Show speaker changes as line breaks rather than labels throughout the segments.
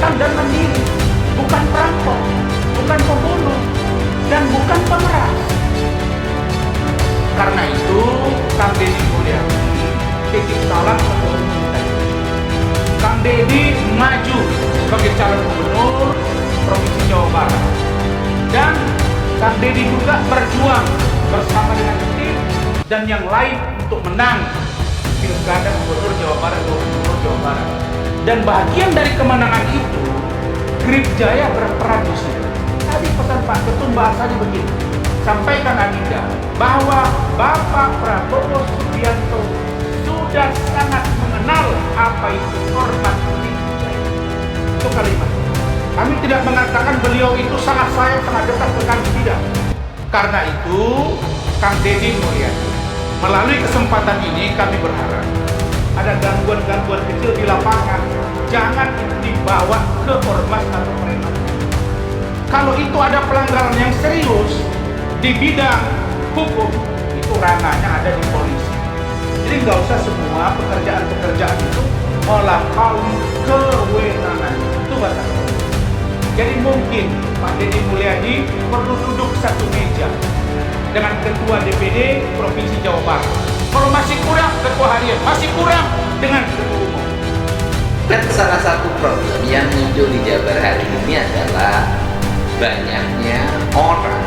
jantan dan mandiri, bukan perampok, bukan pembunuh, dan bukan pemeras. Karena itu, Kang Deddy Mulyadi titip salam untuk kita. Kang Deddy maju sebagai calon gubernur Provinsi Jawa Barat, dan Kang Deddy juga berjuang bersama dengan tim dan yang lain untuk menang Pilkada Gubernur Jawa Barat, Gubernur Jawa Barat. Dan bagian dari kemenangan itu, Grip Jaya berperan di situ. Tadi pesan Pak Ketum bahasanya begini, sampaikan Adinda bahwa Bapak Prabowo Subianto sudah sangat mengenal apa itu hormat Grip Jaya. Itu kalimat. Kami tidak mengatakan beliau itu sangat sayang, sangat dekat ke kami, tidak. Karena itu, Kang Deddy Mulyadi, melalui kesempatan ini kami berharap ada gangguan-gangguan kecil di lapangan, jangan itu dibawa ke ormas atau preman. Kalau itu ada pelanggaran yang serius di bidang hukum, itu ranahnya ada di polisi. Jadi nggak usah semua pekerjaan-pekerjaan itu melampaui kewenangan. Itu bahasa. Jadi mungkin Pak Deddy Mulyadi perlu duduk satu meja dengan Ketua DPD Provinsi Jawa Barat. Kalau masih kurang, Ketua Harian. Masih kurang, dengan Ketua Umum.
Dan salah satu problem yang muncul di Jabar hari ini adalah banyaknya orang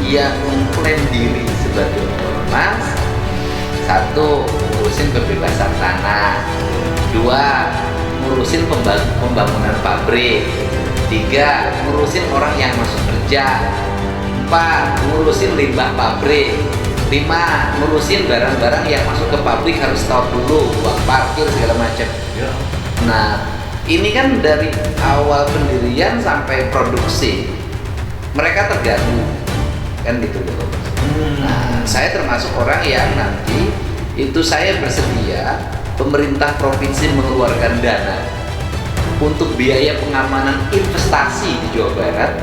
yang mengklaim diri sebagai ormas. Satu, ngurusin kebebasan tanah. Dua, ngurusin pembangunan pabrik. Tiga, ngurusin orang yang masuk kerja. 4, ngurusin limbah pabrik. 5, ngurusin barang-barang yang masuk ke pabrik harus tahu dulu, uang parkir segala macam. Nah, ini kan dari awal pendirian sampai produksi mereka terganggu, kan gitu loh. Nah, saya termasuk orang yang nanti itu saya bersedia pemerintah provinsi mengeluarkan dana untuk biaya pengamanan investasi di Jawa Barat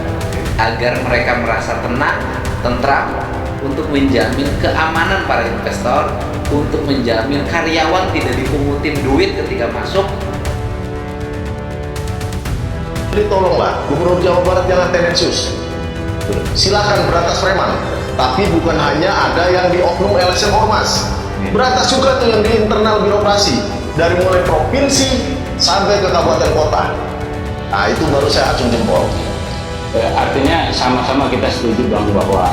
agar mereka merasa tenang, tentram, untuk menjamin keamanan para investor, untuk menjamin karyawan tidak dipungutin duit ketika masuk.
Jadi tolonglah, Gubernur Jawa Barat jangan tendensius. Silakan berantas preman, tapi bukan hanya ada yang di oknum LSM Ormas. Berantas juga tuh yang di internal birokrasi, dari mulai provinsi sampai ke kabupaten kota. Nah itu baru saya acung jempol.
Artinya sama-sama kita setuju Bang bahwa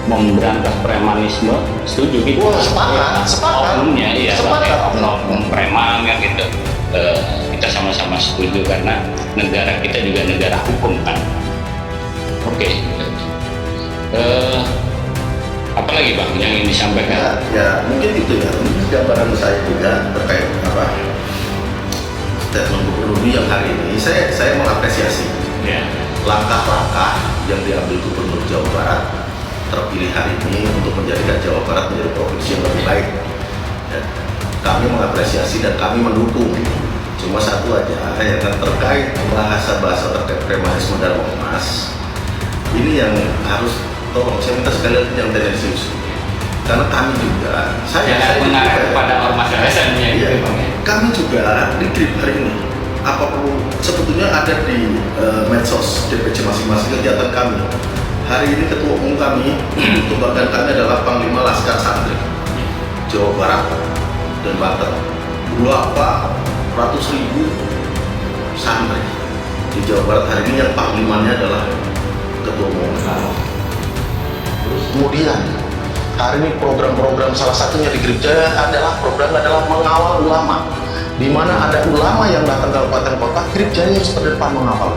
memberantas premanisme, setuju gitu.
Wah, sepakat.
Oknumnya ya,
Sepakat.
oknum preman kan gitu. Kita sama-sama setuju karena negara kita juga negara hukum kan. Oke. Apalagi Bang yang ingin disampaikan?
Ya mungkin itu ya. Mungkin gambaran saya juga terkait statement Gubernur yang hari ini. Saya mengapresiasi langkah-langkah yang diambil Gubernur Jawa Barat terpilih hari ini untuk menjadikan Jawa Barat menjadi provinsi yang lebih baik. Ya, kami mengapresiasi dan kami mendukung. Cuma satu aja yang terkait bahasa-bahasa terkait premanisme dan ormas. Ini yang harus tolong saya minta sekali lagi yang tendensius. Karena kami juga, saya
mengarah kepada ormas alasannya
iya,
gitu Bang.
kami juga di Grip hari ini apapun sebetulnya ada di medsos DPC masing-masing kegiatan kami. Hari ini ketua umum kami, kebanggaan kami adalah Panglima Laskar Santri Jawa Barat dan Banten. Berapa ratus ribu santri di Jawa Barat hari ini yang panglimanya adalah ketua umum. Terus kemudian hari ini program-program salah satunya di Grip Jaya adalah mengawal ulama. Di mana ada ulama yang datang ke kabupaten kota, Grip Jaya harus terdepan mengawal.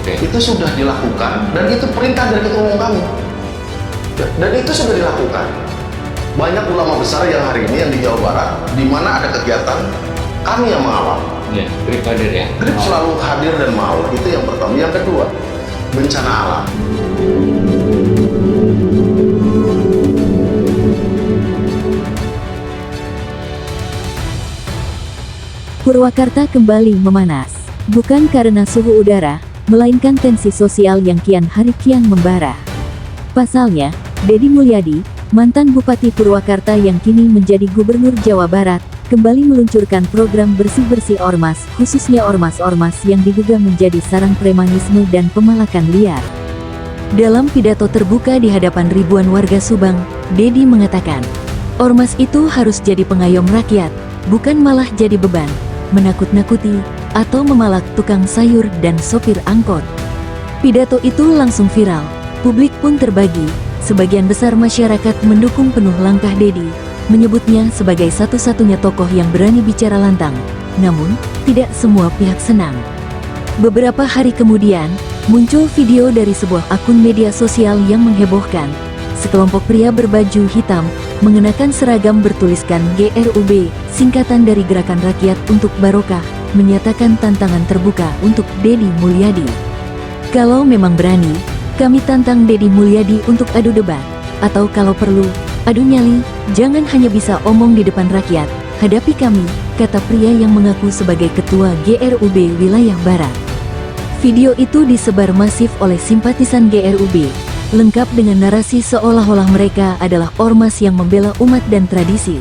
Itu sudah dilakukan dan itu perintah dari ketua umum kami. Dan itu sudah dilakukan. Banyak ulama besar yang hari ini yang di Jawa Barat, di mana ada kegiatan kami yang mengawal.
Ya, Grip hadir ya.
Grip selalu hadir dan mengawal. Itu yang pertama. Yang kedua, bencana alam.
Purwakarta kembali memanas. Bukan karena suhu udara, melainkan tensi sosial yang kian hari kian membara. Pasalnya, Deddy Mulyadi, mantan Bupati Purwakarta yang kini menjadi Gubernur Jawa Barat, kembali meluncurkan program bersih-bersih ormas, khususnya ormas-ormas yang diduga menjadi sarang premanisme dan pemalakan liar. Dalam pidato terbuka di hadapan ribuan warga Subang, Dedi mengatakan, ormas itu harus jadi pengayom rakyat, bukan malah jadi beban, menakut-nakuti, atau memalak tukang sayur dan sopir angkot. Pidato itu langsung viral, publik pun terbagi, sebagian besar masyarakat mendukung penuh langkah Dedi, menyebutnya sebagai satu-satunya tokoh yang berani bicara lantang, namun, tidak semua pihak senang. Beberapa hari kemudian, muncul video dari sebuah akun media sosial yang menghebohkan. Sekelompok pria berbaju hitam, mengenakan seragam bertuliskan GRUB, singkatan dari Gerakan Rakyat untuk Barokah, menyatakan tantangan terbuka untuk Dedi Mulyadi. Kalau memang berani, kami tantang Dedi Mulyadi untuk adu debat, atau kalau perlu, adu nyali, jangan hanya bisa omong di depan rakyat, hadapi kami, kata pria yang mengaku sebagai ketua GRUB wilayah Barat. Video itu disebar masif oleh simpatisan GRUB, lengkap dengan narasi seolah-olah mereka adalah ormas yang membela umat dan tradisi.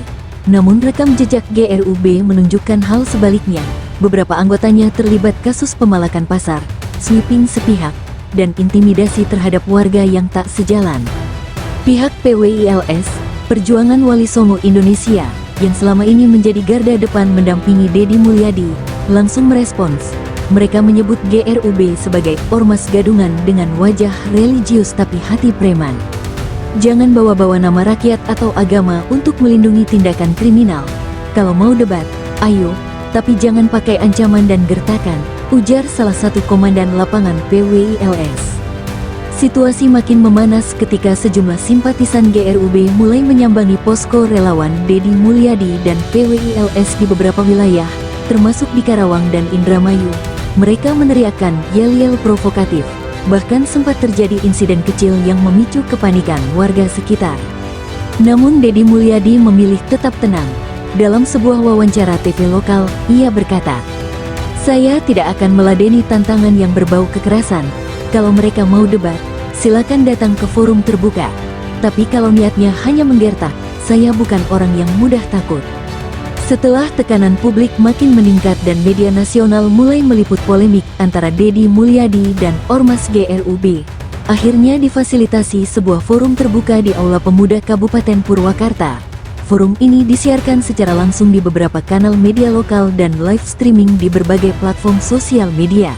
Namun rekam jejak GRUB menunjukkan hal sebaliknya. Beberapa anggotanya terlibat kasus pemalakan pasar, sweeping sepihak, dan intimidasi terhadap warga yang tak sejalan. Pihak PWILS, Perjuangan Wali Songo Indonesia, yang selama ini menjadi garda depan mendampingi Dedi Mulyadi, langsung merespons. Mereka menyebut GRUB sebagai ormas gadungan dengan wajah religius tapi hati preman. Jangan bawa-bawa nama rakyat atau agama untuk melindungi tindakan kriminal. Kalau mau debat, ayo, tapi jangan pakai ancaman dan gertakan, ujar salah satu komandan lapangan PWILS. Situasi makin memanas ketika sejumlah simpatisan GRUB mulai menyambangi posko relawan Dedi Mulyadi dan PWILS di beberapa wilayah, termasuk di Karawang dan Indramayu. Mereka meneriakkan yel-yel provokatif, bahkan sempat terjadi insiden kecil yang memicu kepanikan warga sekitar. Namun Dedi Mulyadi memilih tetap tenang. Dalam sebuah wawancara TV lokal, ia berkata, "Saya tidak akan meladeni tantangan yang berbau kekerasan. Kalau mereka mau debat, silakan datang ke forum terbuka. Tapi kalau niatnya hanya menggertak, saya bukan orang yang mudah takut." Setelah tekanan publik makin meningkat dan media nasional mulai meliput polemik antara Dedi Mulyadi dan Ormas GRUB, akhirnya difasilitasi sebuah forum terbuka di Aula Pemuda Kabupaten Purwakarta. Forum ini disiarkan secara langsung di beberapa kanal media lokal dan live streaming di berbagai platform sosial media.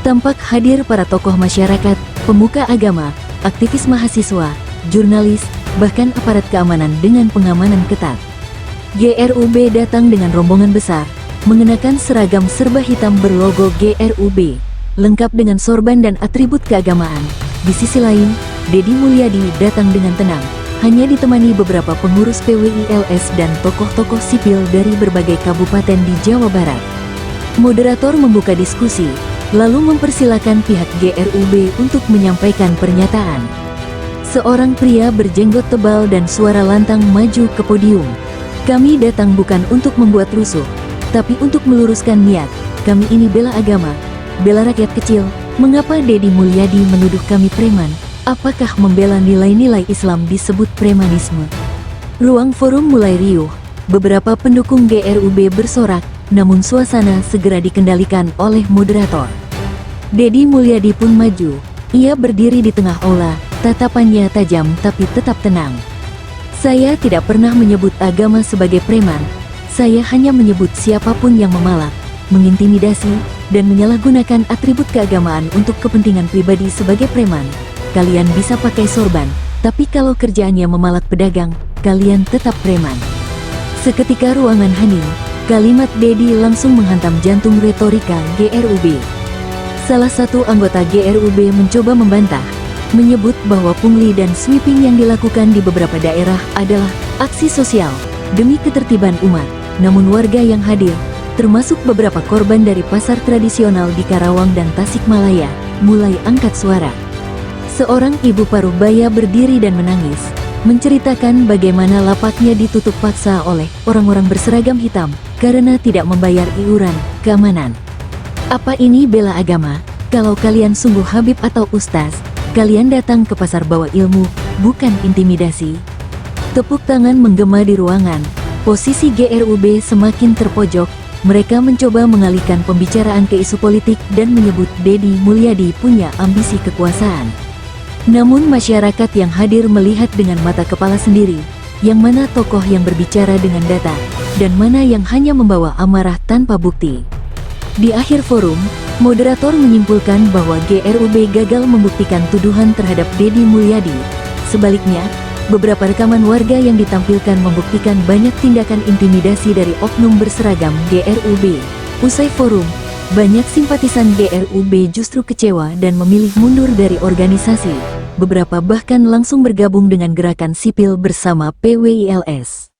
Tampak hadir para tokoh masyarakat, pemuka agama, aktivis mahasiswa, jurnalis, bahkan aparat keamanan dengan pengamanan ketat. GRUB datang dengan rombongan besar, mengenakan seragam serba hitam berlogo GRUB, lengkap dengan sorban dan atribut keagamaan. Di sisi lain, Dedi Mulyadi datang dengan tenang, hanya ditemani beberapa pengurus PWILS dan tokoh-tokoh sipil dari berbagai kabupaten di Jawa Barat. Moderator membuka diskusi, lalu mempersilakan pihak GRUB untuk menyampaikan pernyataan. Seorang pria berjenggot tebal dan suara lantang maju ke podium. "Kami datang bukan untuk membuat rusuh, tapi untuk meluruskan niat. Kami ini bela agama, bela rakyat kecil. Mengapa Dedi Mulyadi menuduh kami preman? Apakah membela nilai-nilai Islam disebut premanisme?" Ruang forum mulai riuh. Beberapa pendukung GRUB bersorak, namun suasana segera dikendalikan oleh moderator. Dedi Mulyadi pun maju. Ia berdiri di tengah aula, tatapannya tajam tapi tetap tenang. "Saya tidak pernah menyebut agama sebagai preman. Saya hanya menyebut siapapun yang memalak, mengintimidasi, dan menyalahgunakan atribut keagamaan untuk kepentingan pribadi sebagai preman. Kalian bisa pakai sorban, tapi kalau kerjaannya memalak pedagang, kalian tetap preman." Seketika ruangan hening, kalimat Dedi langsung menghantam jantung retorika GRUB. Salah satu anggota GRUB mencoba membantah, menyebut bahwa pungli dan sweeping yang dilakukan di beberapa daerah adalah aksi sosial demi ketertiban umat. Namun warga yang hadir, termasuk beberapa korban dari pasar tradisional di Karawang dan Tasikmalaya, mulai angkat suara. Seorang ibu paruh baya berdiri dan menangis, menceritakan bagaimana lapaknya ditutup paksa oleh orang-orang berseragam hitam karena tidak membayar iuran keamanan. "Apa ini bela agama? Kalau kalian sungguh Habib atau Ustaz, kalian datang ke pasar bawa ilmu, bukan intimidasi." Tepuk tangan menggema di ruangan. Posisi GRUB semakin terpojok, mereka mencoba mengalihkan pembicaraan ke isu politik dan menyebut Deddy Mulyadi punya ambisi kekuasaan. Namun masyarakat yang hadir melihat dengan mata kepala sendiri, yang mana tokoh yang berbicara dengan data, dan mana yang hanya membawa amarah tanpa bukti. Di akhir forum, moderator menyimpulkan bahwa GRUB gagal membuktikan tuduhan terhadap Deddy Mulyadi. Sebaliknya, beberapa rekaman warga yang ditampilkan membuktikan banyak tindakan intimidasi dari oknum berseragam GRUB. Usai forum, banyak simpatisan GRUB justru kecewa dan memilih mundur dari organisasi. Beberapa bahkan langsung bergabung dengan gerakan sipil bersama PWILS.